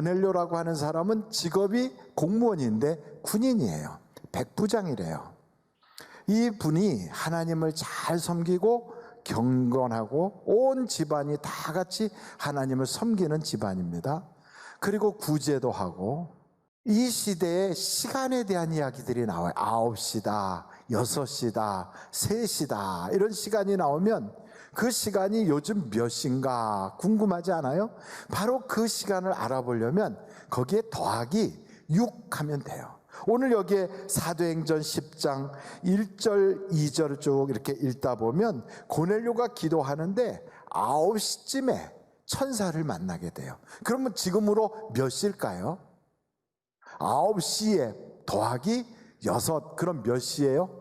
고넬료라고 하는 사람은 직업이 공무원인데 군인이에요. 백부장이래요. 이 분이 하나님을 잘 섬기고 경건하고 온 집안이 다 같이 하나님을 섬기는 집안입니다. 그리고 구제도 하고, 이 시대에 시간에 대한 이야기들이 나와요. 9시다, 6시다, 3시다 이런 시간이 나오면 그 시간이 요즘 몇 시인가 궁금하지 않아요? 바로 그 시간을 알아보려면 거기에 더하기 6 하면 돼요. 오늘 여기에 사도행전 10장 1절 2절을 쭉 이렇게 읽다 보면 고넬료가 기도하는데 9시쯤에 천사를 만나게 돼요. 그러면 지금으로 몇 시일까요? 9시에 더하기 6, 그럼 몇 시예요?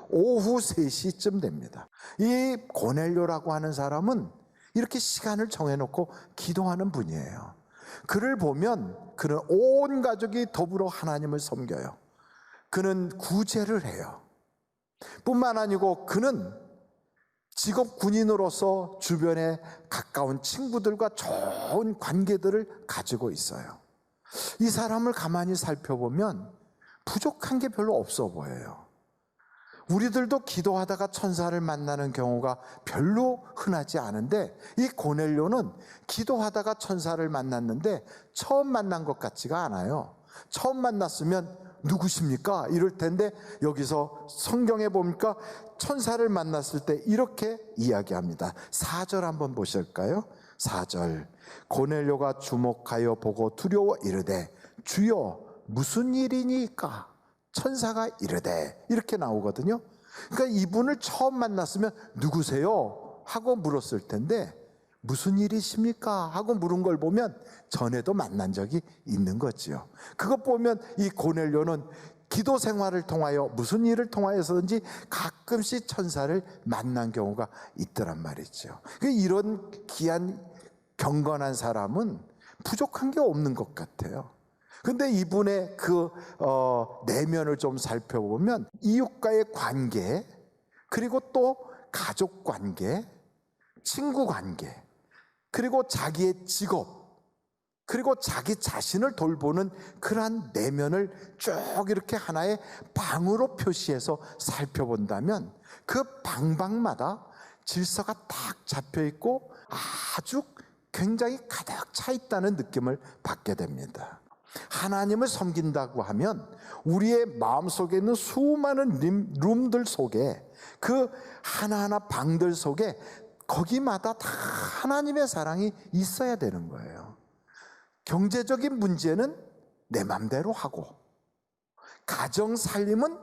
오후 3시쯤 됩니다. 이 고넬료라고 하는 사람은 이렇게 시간을 정해놓고 기도하는 분이에요. 그를 보면 그는 온 가족이 더불어 하나님을 섬겨요. 그는 구제를 해요. 뿐만 아니고 그는 직업 군인으로서 주변에 가까운 친구들과 좋은 관계들을 가지고 있어요. 이 사람을 가만히 살펴보면 부족한 게 별로 없어 보여요. 우리들도 기도하다가 천사를 만나는 경우가 별로 흔하지 않은데, 이 고넬료는 기도하다가 천사를 만났는데 처음 만난 것 같지가 않아요. 처음 만났으면 누구십니까? 이럴 텐데 여기서 성경에 보니까 천사를 만났을 때 이렇게 이야기합니다. 4절 한번 보실까요? 4절. 고넬료가 주목하여 보고 두려워 이르되 주여 무슨 일이니까? 천사가 이르되 이렇게 나오거든요. 그러니까 이분을 처음 만났으면 누구세요? 하고 물었을 텐데 무슨 일이십니까? 하고 물은 걸 보면 전에도 만난 적이 있는 거지요. 그것 보면 이 고넬료는 기도 생활을 통하여 무슨 일을 통하여서든지 가끔씩 천사를 만난 경우가 있더란 말이죠. 이런 귀한 경건한 사람은 부족한 게 없는 것 같아요. 근데 이분의 그 내면을 좀 살펴보면 이웃과의 관계, 그리고 또 가족 관계, 친구 관계, 그리고 자기의 직업, 그리고 자기 자신을 돌보는 그러한 내면을 쭉 이렇게 하나의 방으로 표시해서 살펴본다면 그 방방마다 질서가 딱 잡혀 있고 아주 굉장히 가득 차 있다는 느낌을 받게 됩니다. 하나님을 섬긴다고 하면 우리의 마음속에 있는 수많은 룸들 속에, 그 하나하나 방들 속에 거기마다 다 하나님의 사랑이 있어야 되는 거예요. 경제적인 문제는 내 맘대로 하고, 가정 살림은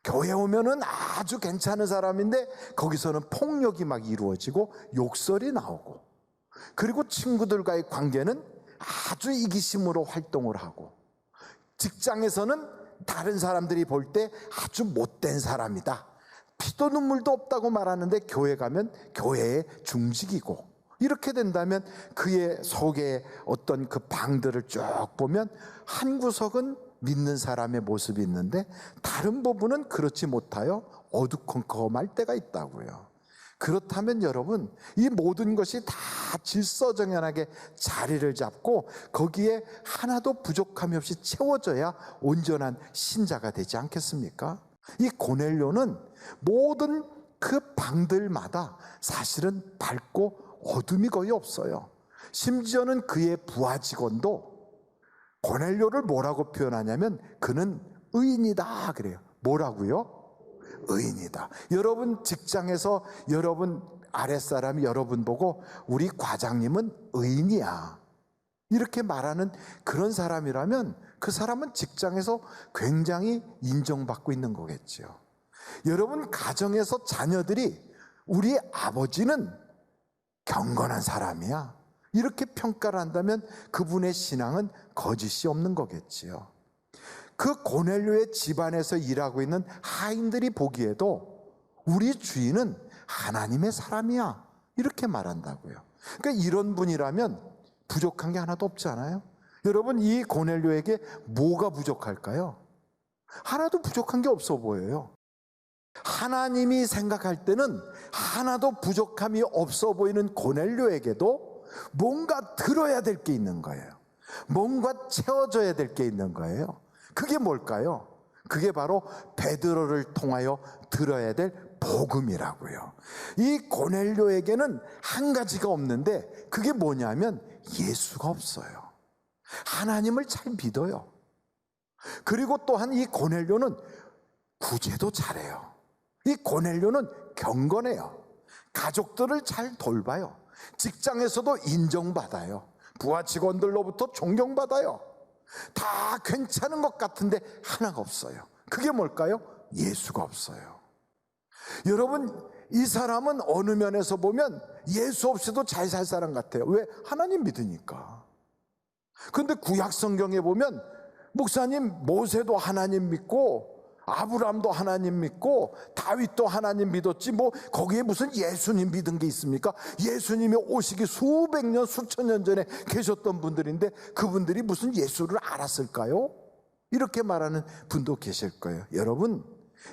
교회 오면은 아주 괜찮은 사람인데 거기서는 폭력이 막 이루어지고 욕설이 나오고, 그리고 친구들과의 관계는 아주 이기심으로 활동을 하고, 직장에서는 다른 사람들이 볼 때 아주 못된 사람이다, 피도 눈물도 없다고 말하는데 교회 가면 교회의 중직이고, 이렇게 된다면 그의 속에 어떤 그 방들을 쭉 보면 한 구석은 믿는 사람의 모습이 있는데 다른 부분은 그렇지 못하여 어두컴컴할 때가 있다고요. 그렇다면 여러분, 이 모든 것이 다 질서정연하게 자리를 잡고 거기에 하나도 부족함이 없이 채워져야 온전한 신자가 되지 않겠습니까? 이 고넬료는 모든 그 방들마다 사실은 밝고 어둠이 거의 없어요. 심지어는 그의 부하 직원도 고넬료를 뭐라고 표현하냐면 그는 의인이다 그래요. 뭐라고요? 의인이다. 여러분 직장에서 여러분 아랫사람이 여러분 보고 우리 과장님은 의인이야 이렇게 말하는 그런 사람이라면 그 사람은 직장에서 굉장히 인정받고 있는 거겠죠. 여러분 가정에서 자녀들이 우리 아버지는 경건한 사람이야 이렇게 평가를 한다면 그분의 신앙은 거짓이 없는 거겠지요. 그 고넬료의 집안에서 일하고 있는 하인들이 보기에도 우리 주인은 하나님의 사람이야 이렇게 말한다고요. 그러니까 이런 분이라면 부족한 게 하나도 없지 않아요? 여러분, 이 고넬료에게 뭐가 부족할까요? 하나도 부족한 게 없어 보여요. 하나님이 생각할 때는 하나도 부족함이 없어 보이는 고넬료에게도 뭔가 들어야 될 게 있는 거예요. 뭔가 채워져야 될 게 있는 거예요. 그게 뭘까요? 그게 바로 베드로를 통하여 들어야 될 복음이라고요. 이 고넬료에게는 한 가지가 없는데 그게 뭐냐면 예수가 없어요. 하나님을 잘 믿어요. 그리고 또한 이 고넬료는 구제도 잘해요. 이 고넬료는 경건해요. 가족들을 잘 돌봐요. 직장에서도 인정받아요. 부하 직원들로부터 존경받아요. 다 괜찮은 것 같은데 하나가 없어요. 그게 뭘까요? 예수가 없어요. 여러분, 이 사람은 어느 면에서 보면 예수 없이도 잘 살 사람 같아요. 왜? 하나님 믿으니까. 그런데 구약 성경에 보면 목사님, 모세도 하나님 믿고 아브라함도 하나님 믿고 다윗도 하나님 믿었지 뭐 거기에 무슨 예수님 믿은 게 있습니까? 예수님이 오시기 수백 년 수천 년 전에 계셨던 분들인데 그분들이 무슨 예수를 알았을까요? 이렇게 말하는 분도 계실 거예요. 여러분,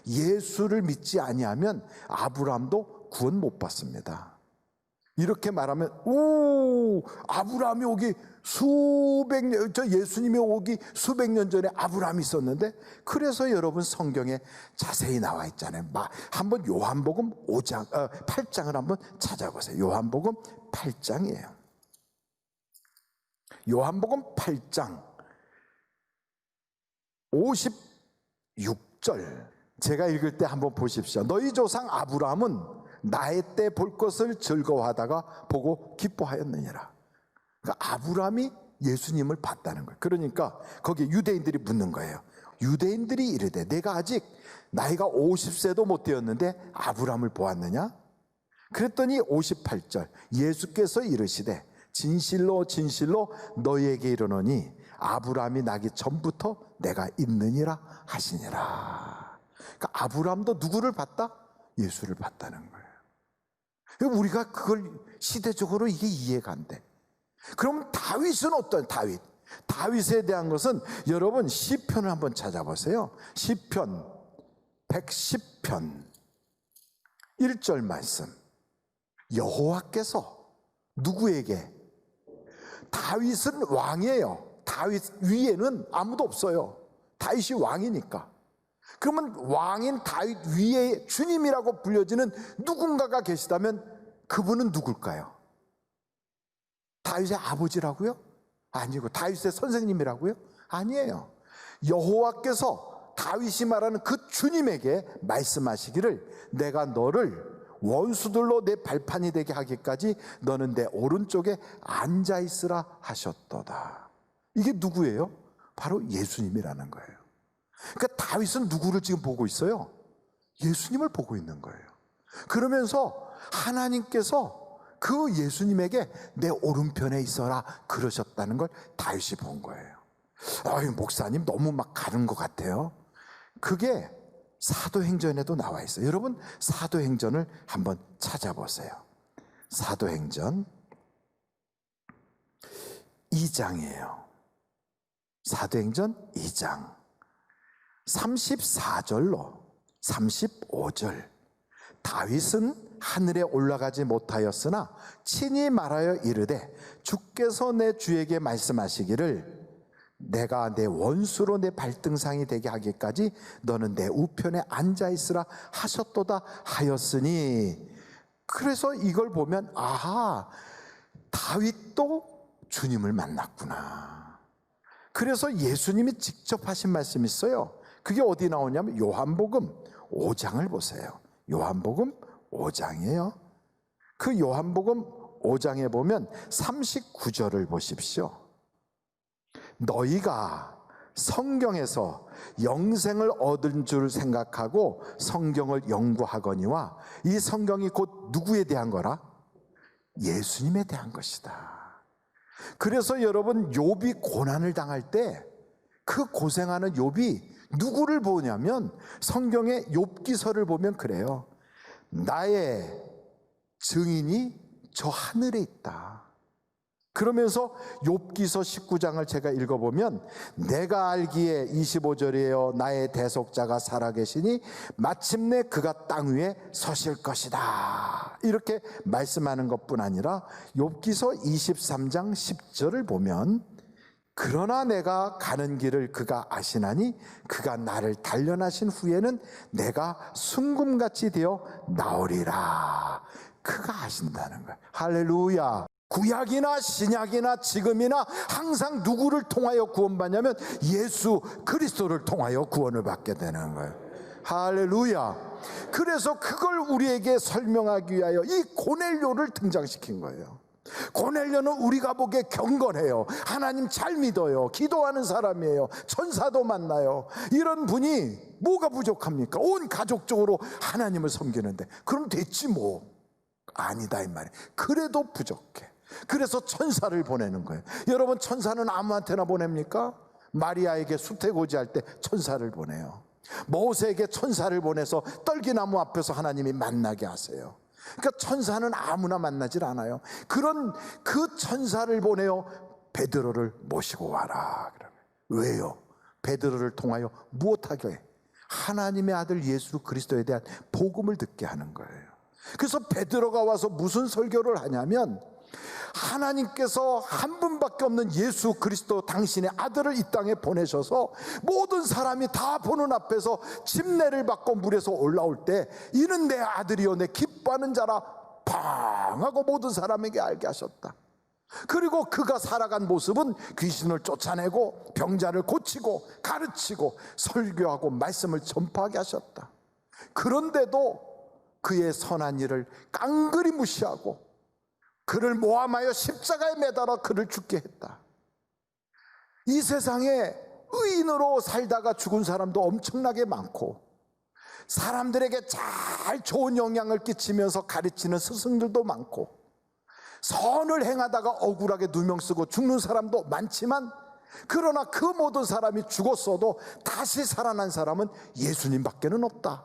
예수를 믿지 아니하면 아브라함도 구원 못 받습니다. 이렇게 말하면 아브라함이 오기 수백 년, 예수님이 오기 수백 년 전에 아브라함이 있었는데, 그래서 여러분 성경에 자세히 나와 있잖아요. 한번 요한복음 8장을 한번 찾아보세요. 요한복음 8장이에요. 요한복음 8장 56절 제가 읽을 때 한번 보십시오. 너희 조상 아브라함은 나의 때 볼 것을 즐거워하다가 보고 기뻐하였느니라. 그러니까 아브라함이 예수님을 봤다는 거예요. 그러니까 거기에 유대인들이 묻는 거예요. 유대인들이 이르되 내가 아직 나이가 50세도 못 되었는데 아브라함을 보았느냐? 그랬더니 58절 예수께서 이르시되 진실로 진실로 너희에게 이르노니 아브라함이 나기 전부터 내가 있느니라 하시니라. 그러니까 아브라함도 누구를 봤다? 예수를 봤다는 거예요. 우리가 그걸 시대적으로 이게 이해가 안 돼. 그럼 다윗은 어떤 다윗에 대한 것은 여러분 시편을 한번 찾아보세요. 시편 110편 1절 말씀. 여호와께서 누구에게? 다윗은 왕이에요. 다윗 위에는 아무도 없어요. 다윗이 왕이니까. 그러면 왕인 다윗 위에 주님이라고 불려지는 누군가가 계시다면 그분은 누굴까요? 다윗의 아버지라고요? 아니고 다윗의 선생님이라고요? 아니에요. 여호와께서 다윗이 말하는 그 주님에게 말씀하시기를 내가 너를 원수들로 내 발판이 되게 하기까지 너는 내 오른쪽에 앉아있으라 하셨도다. 이게 누구예요? 바로 예수님이라는 거예요. 그러니까 다윗은 누구를 지금 보고 있어요? 예수님을 보고 있는 거예요. 그러면서 하나님께서 그 예수님에게 내 오른편에 있어라 그러셨다는 걸 다윗이 본 거예요. 목사님 너무 막 가는 것 같아요. 그게 사도행전에도 나와 있어요. 여러분 사도행전을 한번 찾아보세요. 사도행전 2장이에요. 사도행전 2장 34절로 35절 다윗은 하늘에 올라가지 못하였으나 친히 말하여 이르되 주께서 내 주에게 말씀하시기를 내가 내 원수로 내 발등상이 되게 하기까지 너는 내 우편에 앉아있으라 하셨도다 하였으니. 그래서 이걸 보면 아하, 다윗도 주님을 만났구나. 그래서 예수님이 직접 하신 말씀이 있어요. 그게 어디 나오냐면 요한복음 5장을 보세요. 요한복음 5장이에요. 그 요한복음 5장에 보면 39절을 보십시오. 너희가 성경에서 영생을 얻은 줄 생각하고 성경을 연구하거니와 이 성경이 곧 누구에 대한 거라? 예수님에 대한 것이다. 그래서 여러분 욥이 고난을 당할 때 그 고생하는 욥이 누구를 보냐면 성경의 욥기서를 보면 그래요. 나의 증인이 저 하늘에 있다. 그러면서 욥기서 19장을 제가 읽어보면 내가 알기에 25절이에요. 나의 대속자가 살아계시니 마침내 그가 땅 위에 서실 것이다. 이렇게 말씀하는 것뿐 아니라 욥기서 23장 10절을 보면 그러나 내가 가는 길을 그가 아시나니 그가 나를 단련하신 후에는 내가 순금같이 되어 나오리라. 그가 아신다는 거예요. 할렐루야. 구약이나 신약이나 지금이나 항상 누구를 통하여 구원받냐면 예수 그리스도를 통하여 구원을 받게 되는 거예요. 할렐루야. 그래서 그걸 우리에게 설명하기 위하여 이 고넬료를 등장시킨 거예요. 고넬료는 우리가 보기에 경건해요. 하나님 잘 믿어요. 기도하는 사람이에요. 천사도 만나요. 이런 분이 뭐가 부족합니까? 온 가족적으로 하나님을 섬기는데 그럼 됐지 뭐. 아니다 이 말이에요. 그래도 부족해. 그래서 천사를 보내는 거예요. 여러분, 천사는 아무한테나 보냅니까? 마리아에게 수태고지할 때 천사를 보내요. 모세에게 천사를 보내서 떨기나무 앞에서 하나님이 만나게 하세요. 그러니까 천사는 아무나 만나질 않아요. 그런 그 천사를 보내어 베드로를 모시고 와라. 왜요? 베드로를 통하여 무엇하게? 하나님의 아들 예수 그리스도에 대한 복음을 듣게 하는 거예요. 그래서 베드로가 와서 무슨 설교를 하냐면, 하나님께서 한 분밖에 없는 예수 그리스도 당신의 아들을 이 땅에 보내셔서 모든 사람이 다 보는 앞에서 침례를 받고 물에서 올라올 때 이는 내 아들이요 내 기뻐하는 자라 팡 하고 모든 사람에게 알게 하셨다. 그리고 그가 살아간 모습은 귀신을 쫓아내고 병자를 고치고 가르치고 설교하고 말씀을 전파하게 하셨다. 그런데도 그의 선한 일을 깡그리 무시하고 그를 모함하여 십자가에 매달아 그를 죽게 했다. 이 세상에 의인으로 살다가 죽은 사람도 엄청나게 많고, 사람들에게 잘 좋은 영향을 끼치면서 가르치는 스승들도 많고, 선을 행하다가 억울하게 누명 쓰고 죽는 사람도 많지만, 그러나 그 모든 사람이 죽었어도 다시 살아난 사람은 예수님밖에는 없다.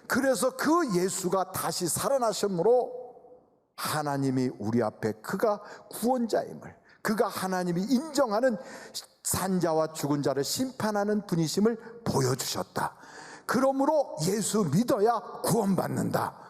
그래서 그 예수가 다시 살아나심으로 하나님이 우리 앞에 그가 구원자임을, 그가 하나님이 인정하는 산자와 죽은 자를 심판하는 분이심을 보여주셨다. 그러므로 예수 믿어야 구원받는다.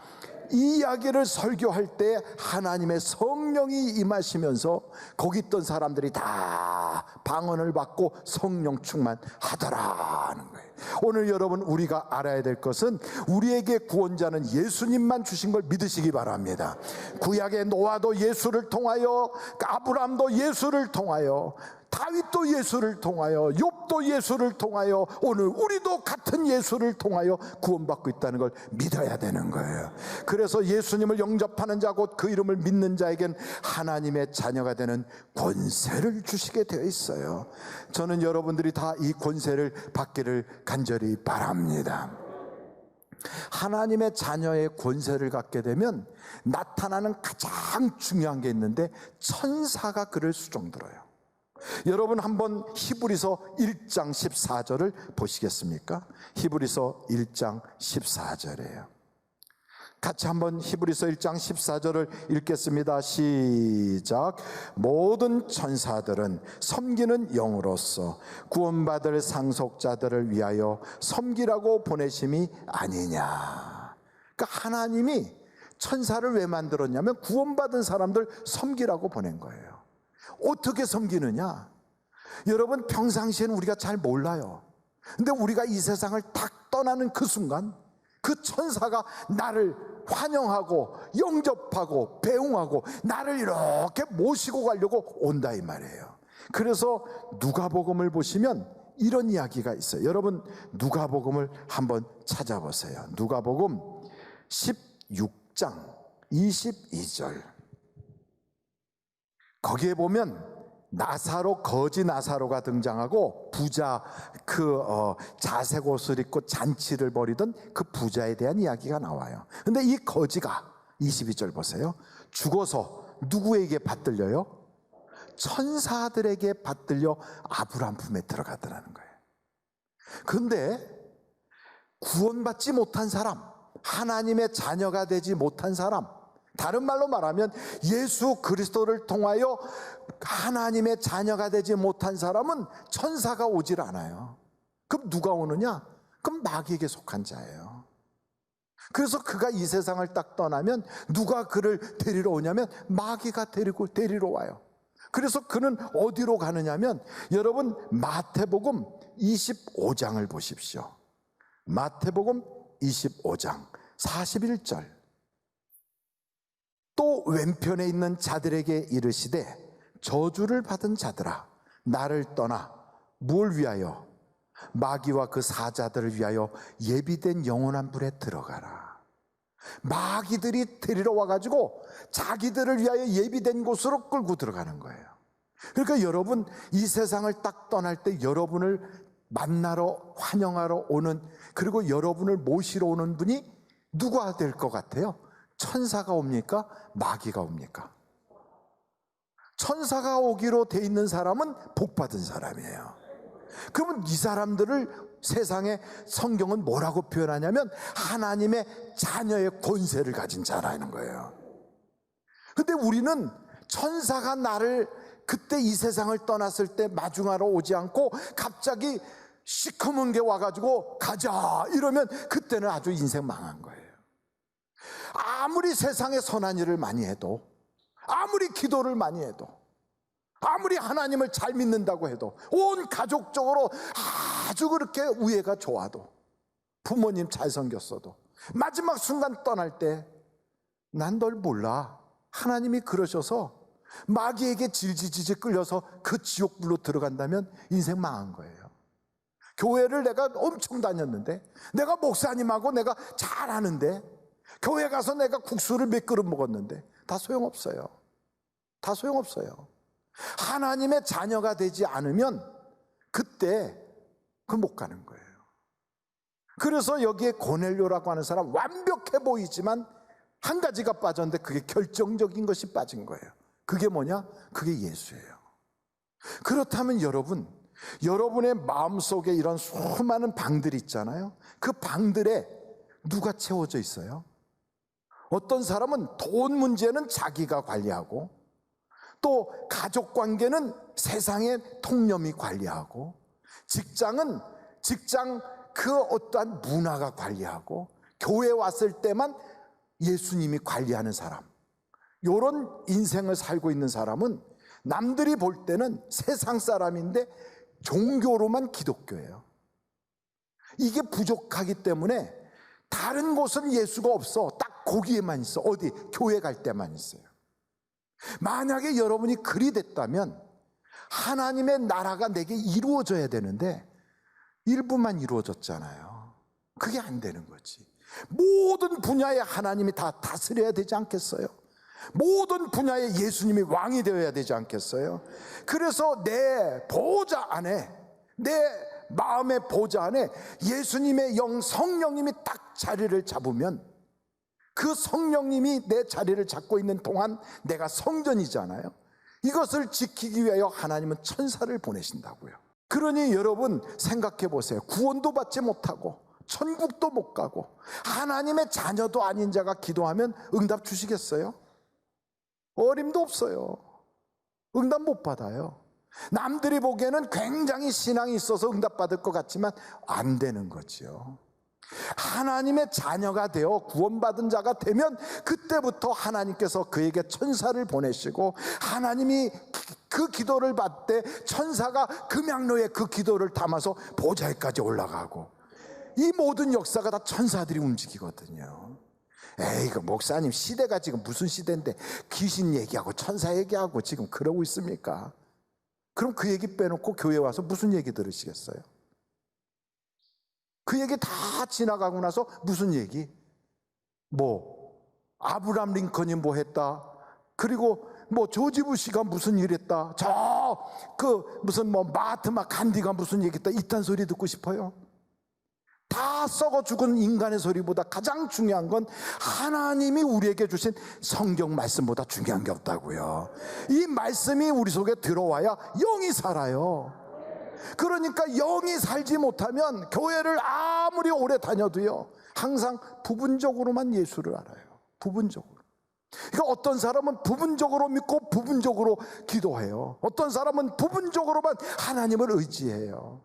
이 이야기를 설교할 때 하나님의 성령이 임하시면서 거기 있던 사람들이 다 방언을 받고 성령 충만하더라는 거예요. 오늘 여러분, 우리가 알아야 될 것은 우리에게 구원자는 예수님만 주신 걸 믿으시기 바랍니다. 구약의 노아도 예수를 통하여, 아브라함도 예수를 통하여, 다윗도 예수를 통하여, 욥도 예수를 통하여, 오늘 우리도 같은 예수를 통하여 구원받고 있다는 걸 믿어야 되는 거예요. 그래서 예수님을 영접하는 자, 곧 그 이름을 믿는 자에겐 하나님의 자녀가 되는 권세를 주시게 되어 있어요. 저는 여러분들이 다 이 권세를 받기를 간절히 바랍니다. 하나님의 자녀의 권세를 갖게 되면 나타나는 가장 중요한 게 있는데, 천사가 그를 수종들어요. 여러분, 한번 히브리서 1장 14절을 보시겠습니까? 히브리서 1장 14절이에요. 같이 한번 히브리서 1장 14절을 읽겠습니다. 시작. 모든 천사들은 섬기는 영으로서 구원받을 상속자들을 위하여 섬기라고 보내심이 아니냐. 그러니까 하나님이 천사를 왜 만들었냐면 구원받은 사람들 섬기라고 보낸 거예요. 어떻게 섬기느냐? 여러분, 평상시에는 우리가 잘 몰라요. 근데 우리가 이 세상을 딱 떠나는 그 순간 그 천사가 나를 환영하고 영접하고 배웅하고 나를 이렇게 모시고 가려고 온다 이 말이에요. 그래서 누가복음을 보시면 이런 이야기가 있어요. 여러분, 누가복음을 한번 찾아보세요. 누가복음 16장 22절. 거기에 보면 나사로, 거지 나사로가 등장하고 부자, 자색 옷을 입고 잔치를 벌이던 그 부자에 대한 이야기가 나와요. 근데 이 거지가 22절 보세요. 죽어서 누구에게 받들려요? 천사들에게 받들려 아브라함 품에 들어가더라는 거예요. 근데 구원받지 못한 사람, 하나님의 자녀가 되지 못한 사람, 다른 말로 말하면 예수 그리스도를 통하여 하나님의 자녀가 되지 못한 사람은 천사가 오질 않아요. 그럼 누가 오느냐? 그럼 마귀에게 속한 자예요. 그래서 그가 이 세상을 딱 떠나면 누가 그를 데리러 오냐면 마귀가 데리러 와요. 그래서 그는 어디로 가느냐면, 여러분 마태복음 25장을 보십시오. 마태복음 25장 41절. 또 왼편에 있는 자들에게 이르시되 저주를 받은 자들아, 나를 떠나 뭘 위하여? 마귀와 그 사자들을 위하여 예비된 영원한 불에 들어가라. 마귀들이 데리러 와가지고 자기들을 위하여 예비된 곳으로 끌고 들어가는 거예요. 그러니까 여러분, 이 세상을 딱 떠날 때 여러분을 만나러, 환영하러 오는, 그리고 여러분을 모시러 오는 분이 누가 될 것 같아요? 천사가 옵니까? 마귀가 옵니까? 천사가 오기로 돼 있는 사람은 복 받은 사람이에요. 그러면 이 사람들을 세상에 성경은 뭐라고 표현하냐면 하나님의 자녀의 권세를 가진 자라는 거예요. 근데 우리는 천사가 나를 그때 이 세상을 떠났을 때 마중하러 오지 않고 갑자기 시커먼 게 와가지고 가자 이러면 그때는 아주 인생 망한 거예요. 아무리 세상에 선한 일을 많이 해도, 아무리 기도를 많이 해도, 아무리 하나님을 잘 믿는다고 해도, 온 가족적으로 아주 그렇게 우애가 좋아도, 부모님 잘 섬겼어도 마지막 순간 떠날 때 난 널 몰라, 하나님이 그러셔서 마귀에게 질질질질 끌려서 그 지옥불로 들어간다면 인생 망한 거예요. 교회를 내가 엄청 다녔는데, 내가 목사님하고 내가 잘 아는데, 교회 가서 내가 국수를 몇 그릇 먹었는데 다 소용없어요. 다 소용없어요. 하나님의 자녀가 되지 않으면 그때 그 못 가는 거예요. 그래서 여기에 고넬료라고 하는 사람, 완벽해 보이지만 한 가지가 빠졌는데 그게 결정적인 것이 빠진 거예요. 그게 뭐냐? 그게 예수예요. 그렇다면 여러분, 여러분의 마음속에 이런 수많은 방들이 있잖아요. 그 방들에 누가 채워져 있어요? 어떤 사람은 돈 문제는 자기가 관리하고, 또 가족 관계는 세상의 통념이 관리하고, 직장은 직장 그 어떠한 문화가 관리하고, 교회 왔을 때만 예수님이 관리하는 사람, 이런 인생을 살고 있는 사람은 남들이 볼 때는 세상 사람인데 종교로만 기독교예요. 이게 부족하기 때문에 다른 곳은 예수가 없어. 딱 거기에만 있어. 어디? 교회 갈 때만 있어요. 만약에 여러분이 그리 됐다면 하나님의 나라가 내게 이루어져야 되는데 일부만 이루어졌잖아요. 그게 안 되는 거지. 모든 분야에 하나님이 다 다스려야 되지 않겠어요? 모든 분야에 예수님이 왕이 되어야 되지 않겠어요? 그래서 내 보좌 안에, 내 마음의 보좌 안에 예수님의 영, 성령님이 딱 자리를 잡으면, 그 성령님이 내 자리를 잡고 있는 동안 내가 성전이잖아요. 이것을 지키기 위하여 하나님은 천사를 보내신다고요. 그러니 여러분 생각해 보세요. 구원도 받지 못하고 천국도 못 가고 하나님의 자녀도 아닌 자가 기도하면 응답 주시겠어요? 어림도 없어요. 응답 못 받아요. 남들이 보기에는 굉장히 신앙이 있어서 응답받을 것 같지만 안 되는 거지요. 하나님의 자녀가 되어 구원받은 자가 되면 그때부터 하나님께서 그에게 천사를 보내시고, 하나님이 그 기도를 받되 천사가 금양로에 그 기도를 담아서 보좌에까지 올라가고, 이 모든 역사가 다 천사들이 움직이거든요. 에이, 그 목사님 시대가 지금 무슨 시대인데 귀신 얘기하고 천사 얘기하고 지금 그러고 있습니까? 그럼 그 얘기 빼놓고 교회 와서 무슨 얘기 들으시겠어요? 그 얘기 다 지나가고 나서 무슨 얘기? 뭐 아브라함 링컨이 뭐 했다, 그리고 뭐 조지 부시가 무슨 일 했다, 저 그 무슨 뭐 마하트마 간디가 무슨 얘기 했다, 이딴 소리 듣고 싶어요? 다 썩어 죽은 인간의 소리보다 가장 중요한 건 하나님이 우리에게 주신 성경 말씀보다 중요한 게 없다고요. 이 말씀이 우리 속에 들어와야 영이 살아요. 그러니까 영이 살지 못하면 교회를 아무리 오래 다녀도요, 항상 부분적으로만 예수를 알아요. 부분적으로. 그러니까 어떤 사람은 부분적으로 믿고 부분적으로 기도해요. 어떤 사람은 부분적으로만 하나님을 의지해요.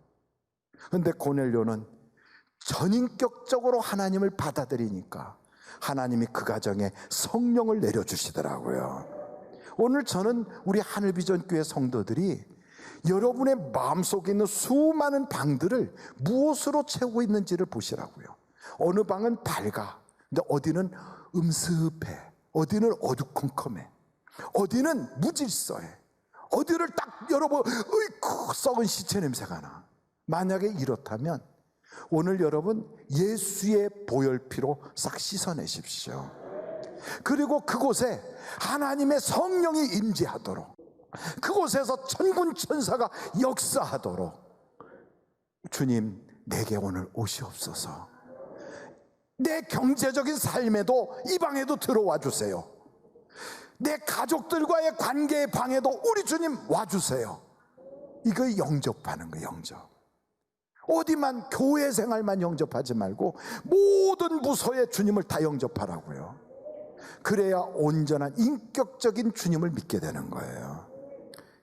그런데 고넬료는 전인격적으로 하나님을 받아들이니까 하나님이 그 가정에 성령을 내려주시더라고요. 오늘 저는 우리 하늘비전교회 성도들이 여러분의 마음속에 있는 수많은 방들을 무엇으로 채우고 있는지를 보시라고요. 어느 방은 밝아, 근데 어디는 음습해, 어디는 어두컴컴해, 어디는 무질서해, 어디를 딱 열어보면 으이쿠 썩은 시체 냄새가 나. 만약에 이렇다면 오늘 여러분 예수의 보혈피로 싹 씻어내십시오. 그리고 그곳에 하나님의 성령이 임재하도록, 그곳에서 천군 천사가 역사하도록, 주님 내게 오늘 오시옵소서. 내 경제적인 삶에도 이 방에도 들어와 주세요. 내 가족들과의 관계의 방에도 우리 주님 와주세요. 이거 영접하는 거예요. 영접. 어디만 교회 생활만 영접하지 말고 모든 부서에 주님을 다 영접하라고요. 그래야 온전한 인격적인 주님을 믿게 되는 거예요.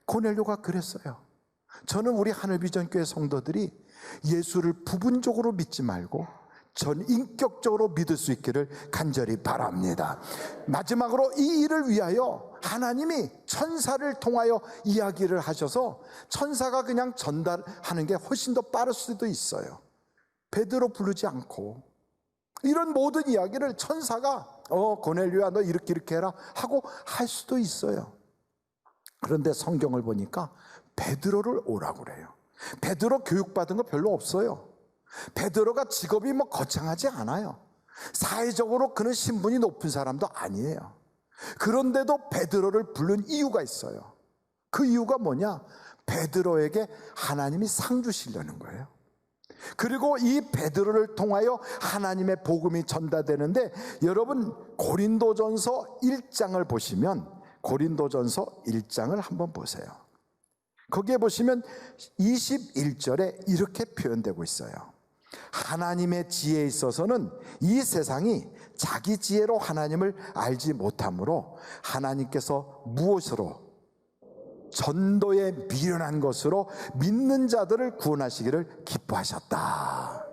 고넬료가 그랬어요. 저는 우리 하늘비전교회 성도들이 예수를 부분적으로 믿지 말고 전 인격적으로 믿을 수 있기를 간절히 바랍니다. 마지막으로 이 일을 위하여 하나님이 천사를 통하여 이야기를 하셔서 천사가 그냥 전달하는 게 훨씬 더 빠를 수도 있어요. 베드로 부르지 않고 이런 모든 이야기를 천사가 고넬료야 너 이렇게 해라 하고 할 수도 있어요. 그런데 성경을 보니까 베드로를 오라고 그래요. 베드로 교육받은 거 별로 없어요. 베드로가 직업이 거창하지 않아요. 사회적으로 그는 신분이 높은 사람도 아니에요. 그런데도 베드로를 부른 이유가 있어요. 그 이유가 뭐냐? 베드로에게 하나님이 상 주시려는 거예요. 그리고 이 베드로를 통하여 하나님의 복음이 전달되는데, 여러분 고린도전서 1장을 보시면, 고린도전서 1장을 한번 보세요. 거기에 보시면 21절에 이렇게 표현되고 있어요. 하나님의 지혜에 있어서는 이 세상이 자기 지혜로 하나님을 알지 못하므로 하나님께서 무엇으로 전도에 미련한 것으로 믿는 자들을 구원하시기를 기뻐하셨다.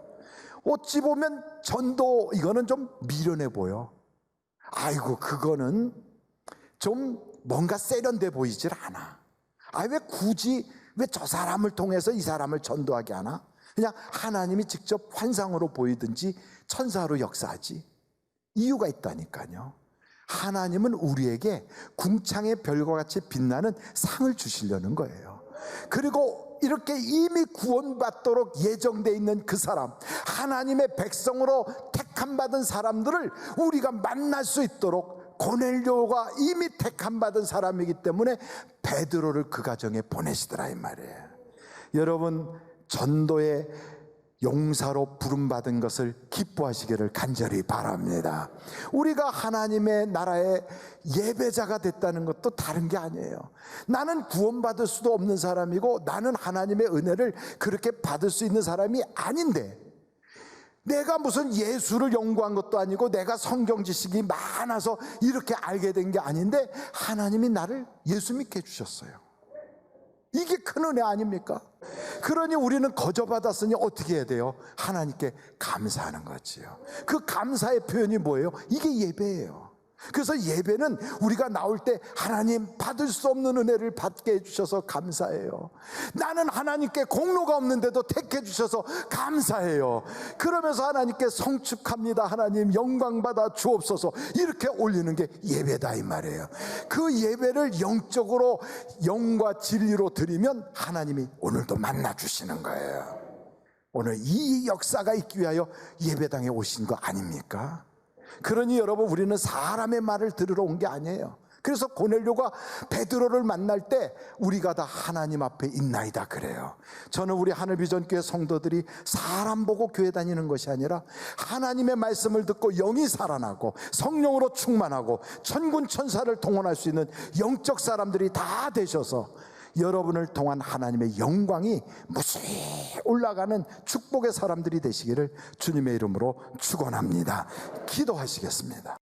어찌 보면 전도 이거는 좀 미련해 보여. 아이고 그거는 좀 뭔가 세련돼 보이질 않아. 왜 굳이 왜 저 사람을 통해서 이 사람을 전도하게 하나? 그냥 하나님이 직접 환상으로 보이든지 천사로 역사하지. 이유가 있다니까요. 하나님은 우리에게 궁창의 별과 같이 빛나는 상을 주시려는 거예요. 그리고 이렇게 이미 구원받도록 예정되어 있는 그 사람, 하나님의 백성으로 택함받은 사람들을 우리가 만날 수 있도록 고넬료가 이미 택함받은 사람이기 때문에 베드로를 그 가정에 보내시더라 이 말이에요. 여러분 전도의 용사로 부름받은 것을 기뻐하시기를 간절히 바랍니다. 우리가 하나님의 나라의 예배자가 됐다는 것도 다른 게 아니에요. 나는 구원받을 수도 없는 사람이고 나는 하나님의 은혜를 그렇게 받을 수 있는 사람이 아닌데, 내가 무슨 예수를 연구한 것도 아니고 내가 성경 지식이 많아서 이렇게 알게 된 게 아닌데 하나님이 나를 예수 믿게 해주셨어요. 이게 큰 은혜 아닙니까? 그러니 우리는 거저받았으니 어떻게 해야 돼요? 하나님께 감사하는 거지요. 그 감사의 표현이 뭐예요? 이게 예배예요. 그래서 예배는 우리가 나올 때 하나님 받을 수 없는 은혜를 받게 해주셔서 감사해요. 나는 하나님께 공로가 없는데도 택해 주셔서 감사해요. 그러면서 하나님께 성축합니다. 하나님 영광 받아 주옵소서. 이렇게 올리는 게 예배다 이 말이에요. 그 예배를 영적으로 영과 진리로 드리면 하나님이 오늘도 만나 주시는 거예요. 오늘 이 역사가 있기 위하여 예배당에 오신 거 아닙니까? 그러니 여러분 우리는 사람의 말을 들으러 온 게 아니에요. 그래서 고넬료가 베드로를 만날 때 우리가 다 하나님 앞에 있나이다 그래요. 저는 우리 하늘비전교회 성도들이 사람 보고 교회 다니는 것이 아니라 하나님의 말씀을 듣고 영이 살아나고 성령으로 충만하고 천군 천사를 동원할 수 있는 영적 사람들이 다 되셔서 여러분을 통한 하나님의 영광이 무수히 올라가는 축복의 사람들이 되시기를 주님의 이름으로 축원합니다. 기도하시겠습니다.